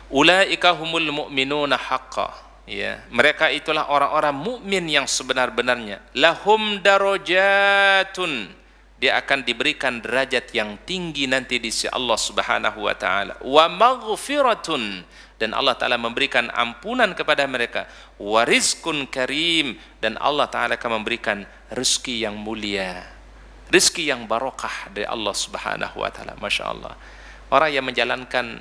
Ulaika humul mu'minuna haqqan. Ya, mereka itulah orang-orang mukmin yang sebenar-benarnya. Lahum darajatun, dia akan diberikan derajat yang tinggi nanti di sisi Allah Subhanahu wa taala. Wa maghfiratun, dan Allah taala memberikan ampunan kepada mereka. Wa rizqun karim, dan Allah taala akan memberikan rezeki yang mulia, rezeki yang barokah dari Allah Subhanahu wa taala. Masya Allah. Orang yang menjalankan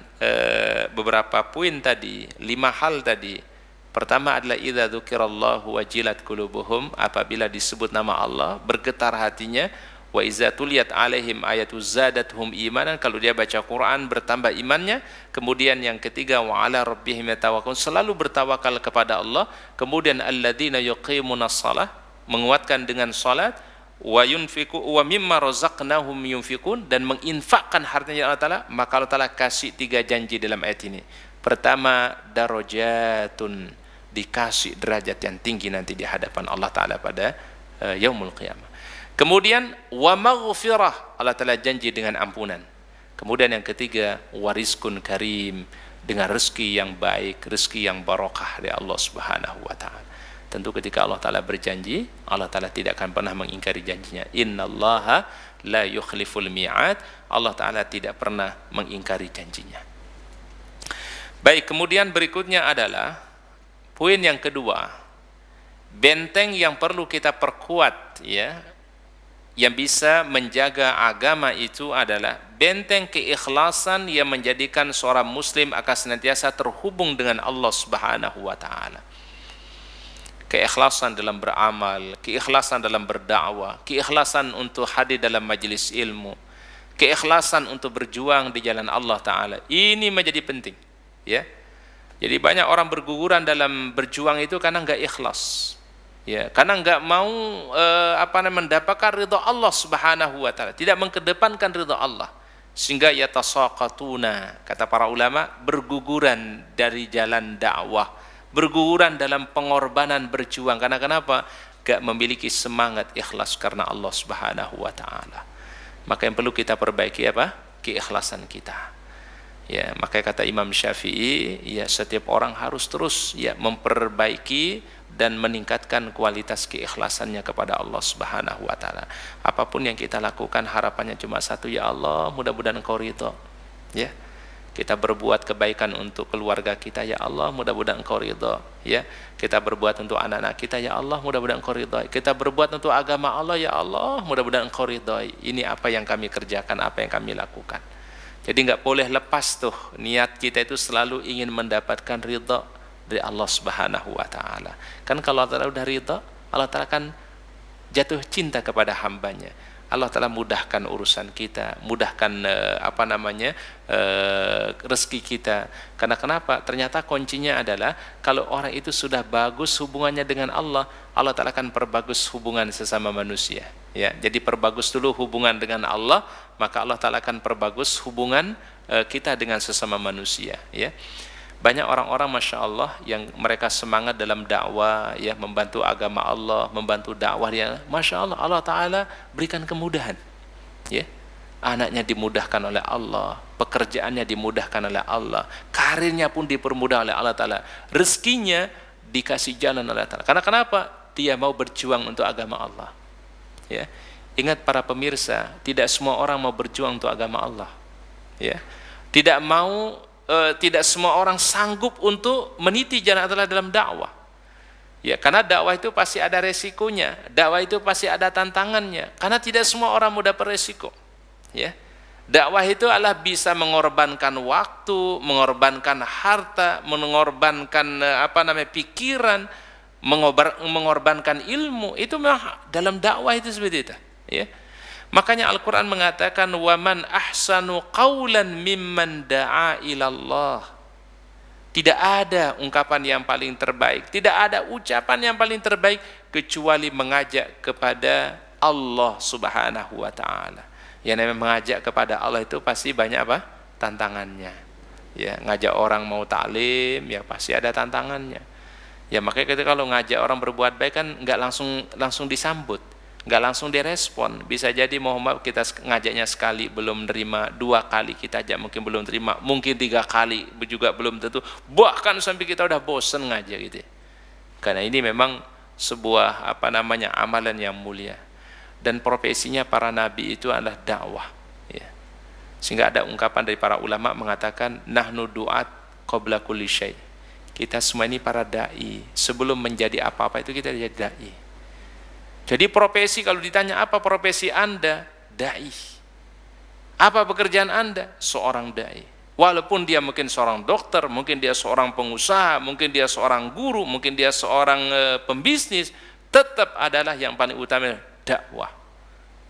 beberapa poin tadi, 5 hal tadi. Pertama adalah idza dzukirallahu wajilat qulubuhum, apabila disebut nama Allah bergetar hatinya. Wa iza tuliyat alaihim ayatu zadatuhum imanan, kalau dia baca Quran bertambah imannya. Kemudian yang ketiga, wa ala rabbihim yatawakkalun, selalu bertawakal kepada Allah. Kemudian alladzina yuqimunas shalah, menguatkan dengan salat. Wa yunfiqu wa mimma razaqnahum yunfiqun, dan menginfakkan hartanya Allah taala. Maka Allah taala kasih 3 janji dalam ayat ini. Pertama, darajatun, dikasih derajat yang tinggi nanti di hadapan Allah taala pada yaumul qiyamah. Kemudian wa maghfirah, Allah taala janji dengan ampunan. Kemudian yang ketiga, warizqun karim, dengan rezeki yang baik, rezeki yang barokah dari Allah Subhanahu wa taala. Tentu ketika Allah taala berjanji, Allah taala tidak akan pernah mengingkari janjinya. Innallaha la yukhliful mi'ad, Allah taala tidak pernah mengingkari janjinya. Baik, kemudian berikutnya adalah poin yang kedua, benteng yang perlu kita perkuat, ya, yang bisa menjaga agama itu adalah benteng keikhlasan yang menjadikan seorang muslim akan senantiasa terhubung dengan Allah Subhanahu wa taala. Keikhlasan dalam beramal, keikhlasan dalam berdakwah, keikhlasan untuk hadir dalam majelis ilmu, keikhlasan untuk berjuang di jalan Allah taala. Ini menjadi penting, ya. Jadi banyak orang berguguran dalam berjuang itu karena enggak ikhlas. Ya, karena enggak mau mendapatkan ridha Allah Subhanahu wa taala, tidak mengedepankan ridha Allah, sehingga yatasaqatuna, kata para ulama, berguguran dari jalan dakwah, berguguran dalam pengorbanan berjuang. Karena kenapa? Enggak memiliki semangat ikhlas karena Allah Subhanahu wa taala. Maka yang perlu kita perbaiki apa? Keikhlasan kita. Ya, maka kata Imam Syafi'i, ya, setiap orang harus terus, ya, memperbaiki dan meningkatkan kualitas keikhlasannya kepada Allah Subhanahu wa taala. Apapun yang kita lakukan harapannya cuma satu, ya Allah, mudah-mudahan Engkau ridha. Ya. Kita berbuat kebaikan untuk keluarga kita, ya Allah, mudah-mudahan Engkau ridha. Ya. Kita berbuat untuk anak-anak kita, ya Allah, mudah-mudahan Engkau ridha. Kita berbuat untuk agama Allah, ya Allah, mudah-mudahan Engkau ridha. Ini apa yang kami kerjakan, apa yang kami lakukan. Jadi enggak boleh lepas tuh niat kita itu selalu ingin mendapatkan ridha dari Allah Subhanahu wa taala. Kan kalau Allah taala udah ridha, Allah taala kan jatuh cinta kepada hambanya. Allah taala mudahkan urusan kita, mudahkan rezeki kita. Karena kenapa? Ternyata kuncinya adalah kalau orang itu sudah bagus hubungannya dengan Allah, Allah taala akan perbagus hubungan sesama manusia. Ya, jadi perbagus dulu hubungan dengan Allah, maka Allah taala akan perbagus hubungan kita dengan sesama manusia. Ya. Banyak orang-orang Masya Allah yang mereka semangat dalam dakwah, ya, membantu agama Allah, membantu dakwah dia. Masya Allah, Allah Ta'ala berikan kemudahan, ya. Anaknya dimudahkan oleh Allah, pekerjaannya dimudahkan oleh Allah, karirnya pun dipermudah oleh Allah Ta'ala, rezekinya dikasih jalan oleh Allah Ta'ala. Karena kenapa? Dia mau berjuang untuk agama Allah, ya. Ingat para pemirsa, tidak semua orang mau berjuang untuk agama Allah, ya. Tidak semua orang sanggup untuk meniti jalan Allah dalam dakwah. Ya, karena dakwah itu pasti ada resikonya, dakwah itu pasti ada tantangannya. Karena tidak semua orang mau dapat resiko. Ya. Dakwah itu adalah bisa mengorbankan waktu, mengorbankan harta, mengorbankan pikiran, mengorbankan ilmu. Itu memang dalam dakwah itu seperti itu. Ya. Makanya Al-Quran mengatakan waman ahsanu qawlan mimman da'a ilallah. Tidak ada ungkapan yang paling terbaik, tidak ada ucapan yang paling terbaik kecuali mengajak kepada Allah Subhanahu wa taala. Yang namanya mengajak kepada Allah itu pasti banyak apa? Tantangannya. Ya, ngajak orang mau taklim ya pasti ada tantangannya. Ya, makanya kalau ngajak orang berbuat baik kan enggak langsung disambut. nggak langsung direspon. Bisa jadi mohon maaf kita ngajaknya sekali belum nerima, 2 kali kita ajak mungkin belum terima, mungkin 3 kali juga belum tentu, bahkan sampai kita udah bosen ngajak gitu. Karena ini memang sebuah amalan yang mulia, dan profesinya para nabi itu adalah dakwah, ya. Sehingga ada ungkapan dari para ulama mengatakan nahnu du'at qabla kulli syai. Kita semua ini para dai, sebelum menjadi apa-apa itu kita jadi dai. Jadi profesi, kalau ditanya apa profesi Anda? Dai. Apa pekerjaan Anda? Seorang dai. Walaupun dia mungkin seorang dokter, mungkin dia seorang pengusaha, mungkin dia seorang guru, mungkin dia seorang pembisnis, tetap adalah yang paling utama dakwah.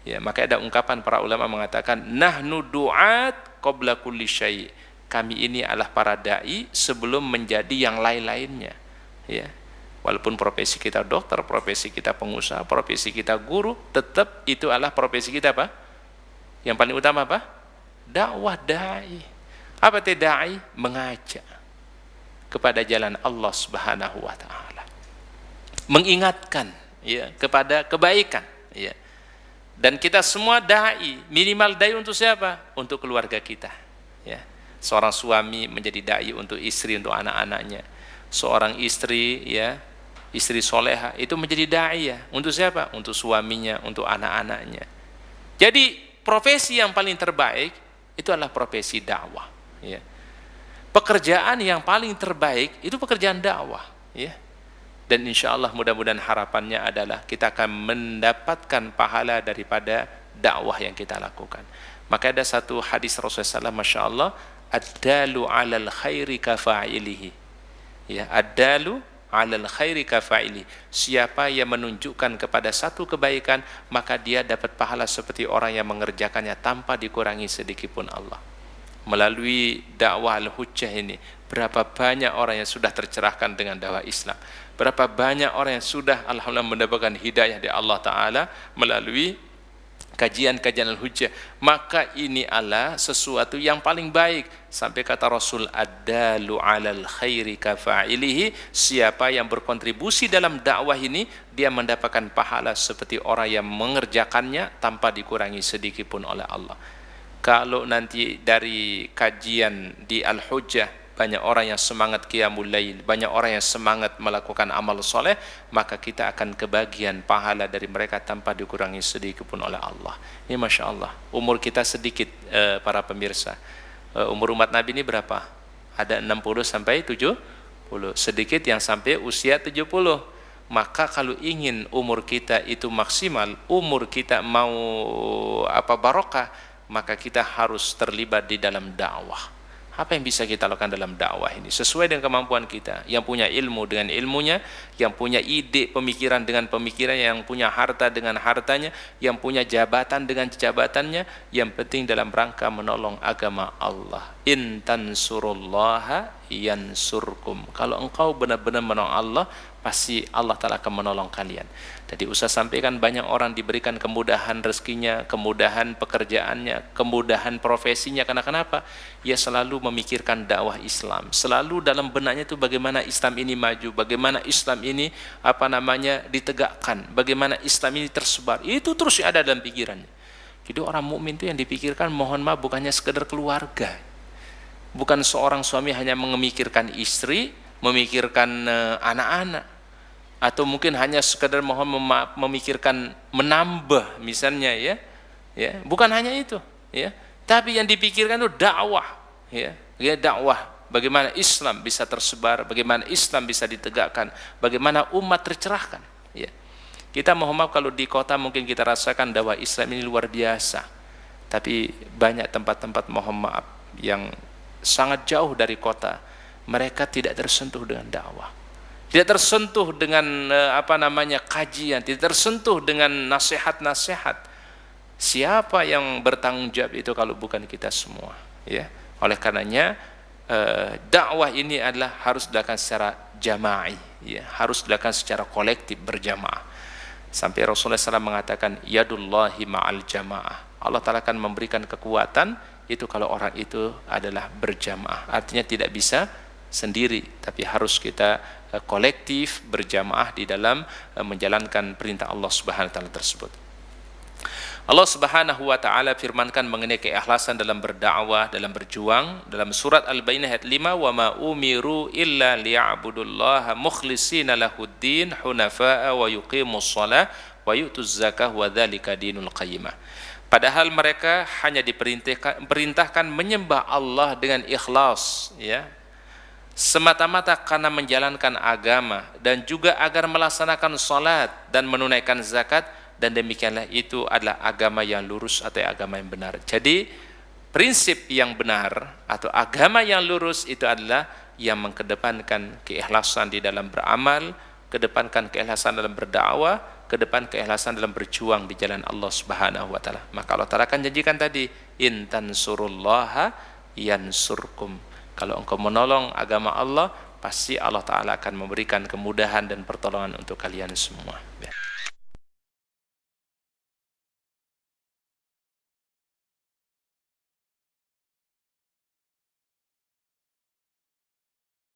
Ya, maka ada ungkapan para ulama mengatakan nahnu du'at qabla kulli syai. Kami ini adalah para dai sebelum menjadi yang lain-lainnya. Ya. Walaupun profesi kita dokter, profesi kita pengusaha, profesi kita guru, tetap itu adalah profesi kita apa? Yang paling utama apa? Dakwah, dai. Apa itu dai? Mengajak kepada jalan Allah Subhanahu wa taala. Mengingatkan ya kepada kebaikan, ya. Dan kita semua dai, minimal dai untuk siapa? Untuk keluarga kita, ya. Seorang suami menjadi dai untuk istri, untuk anak-anaknya. Seorang istri, ya, istri soleha itu menjadi dai untuk siapa? Untuk suaminya, untuk anak-anaknya. Jadi profesi yang paling terbaik itu adalah profesi dakwah, ya. Pekerjaan yang paling terbaik itu pekerjaan dakwah, ya. Dan insya Allah mudah-mudahan harapannya adalah kita akan mendapatkan pahala daripada dakwah yang kita lakukan. Maka ada satu hadis Rasulullah SAW, Masya Allah, ad-dalu alal khairi kafa'ilihi, ya, ad-dalu alal khairi kafa'ili. Siapa yang menunjukkan kepada satu kebaikan, maka dia dapat pahala seperti orang yang mengerjakannya tanpa dikurangi sedikit pun Allah. Melalui dakwah al-hujjah ini, berapa banyak orang yang sudah tercerahkan dengan dakwah Islam, berapa banyak orang yang sudah alhamdulillah mendapatkan hidayah dari Allah Ta'ala melalui kajian-kajian al-hujjah. Maka ini adalah sesuatu yang paling baik. Sampai kata Rasul, ad-dalu alal khairi kafa'ilihi. Siapa yang berkontribusi dalam dakwah ini, dia mendapatkan pahala seperti orang yang mengerjakannya tanpa dikurangi sedikit pun oleh Allah. Kalau nanti dari kajian di al-hujjah banyak orang yang semangat qiyamul lail, banyak orang yang semangat melakukan amal soleh, maka kita akan kebagian pahala dari mereka tanpa dikurangi sedikit pun oleh Allah. Ini Masya Allah. Umur kita sedikit, para pemirsa. Umur umat Nabi ini berapa? Ada 60 sampai 70. Sedikit yang sampai usia 70. Maka kalau ingin umur kita itu maksimal, umur kita mau barokah, maka kita harus terlibat di dalam dakwah. Apa yang bisa kita lakukan dalam dakwah ini? Sesuai dengan kemampuan kita. Yang punya ilmu dengan ilmunya, yang punya ide pemikiran dengan pemikirannya, yang punya harta dengan hartanya, yang punya jabatan dengan jabatannya. Yang penting dalam rangka menolong agama Allah. In tansurullaha yansurkum. Kalau engkau benar-benar menolong Allah, pasti Allah Ta'ala akan menolong kalian. Jadi usah sampaikan banyak orang diberikan kemudahan rezekinya, kemudahan pekerjaannya, kemudahan profesinya. Karena kenapa? Ia selalu memikirkan dakwah Islam. Selalu dalam benaknya itu bagaimana Islam ini maju, bagaimana Islam ini ditegakkan, bagaimana Islam ini tersebar. Itu terus ada dalam pikirannya. Jadi orang mukmin itu yang dipikirkan, mohon maaf, bukannya sekedar keluarga. Bukan seorang suami hanya memikirkan istri, memikirkan anak-anak, atau mungkin hanya sekedar memikirkan menambah misalnya, ya, bukan hanya itu, ya, tapi yang dipikirkan itu dakwah, ya, dakwah, bagaimana Islam bisa tersebar, bagaimana Islam bisa ditegakkan, bagaimana umat tercerahkan, ya. Kita mohon maaf kalau di kota mungkin kita rasakan dakwah Islam ini luar biasa, tapi banyak tempat-tempat mohon maaf yang sangat jauh dari kota, mereka tidak tersentuh dengan dakwah, tidak tersentuh dengan kajian, tidak tersentuh dengan nasihat-nasihat. Siapa yang bertanggung jawab itu kalau bukan kita semua, ya. Oleh karenanya dakwah ini adalah harus dilakukan secara jama'i, ya, harus dilakukan secara kolektif, berjamaah. Sampai Rasulullah SAW mengatakan yadullahi ma'al jamaah. Allah Ta'ala akan memberikan kekuatan itu kalau orang itu adalah berjamaah. Artinya tidak bisa sendiri, tapi harus kita kolektif berjamaah di dalam menjalankan perintah Allah Subhanahu wa taala tersebut. Allah Subhanahu wa taala firmankan mengenai keikhlasan dalam berdakwah, dalam berjuang dalam surat Al-Baqarah ayat 5, "Wa ma umiru illa liya'budullaha mukhlishina lahuddin hunafa'a wa yuqimus shalah wa yu'tuz zakah wa dzalika dinul qayyimah." Padahal mereka hanya diperintahkan menyembah Allah dengan ikhlas, ya, semata-mata karena menjalankan agama, dan juga agar melaksanakan salat dan menunaikan zakat, dan demikianlah itu adalah agama yang lurus atau agama yang benar. Jadi prinsip yang benar atau agama yang lurus itu adalah yang mengedepankan keikhlasan di dalam beramal, kedepankan keikhlasan dalam berdakwah, kedepan keikhlasan dalam berjuang di jalan Allah Subhanahu wa taala. Maka Allah Taala akan janjikan tadi, in tansurullaha yansurkum. Kalau engkau menolong agama Allah, pasti Allah Taala akan memberikan kemudahan dan pertolongan untuk kalian semua.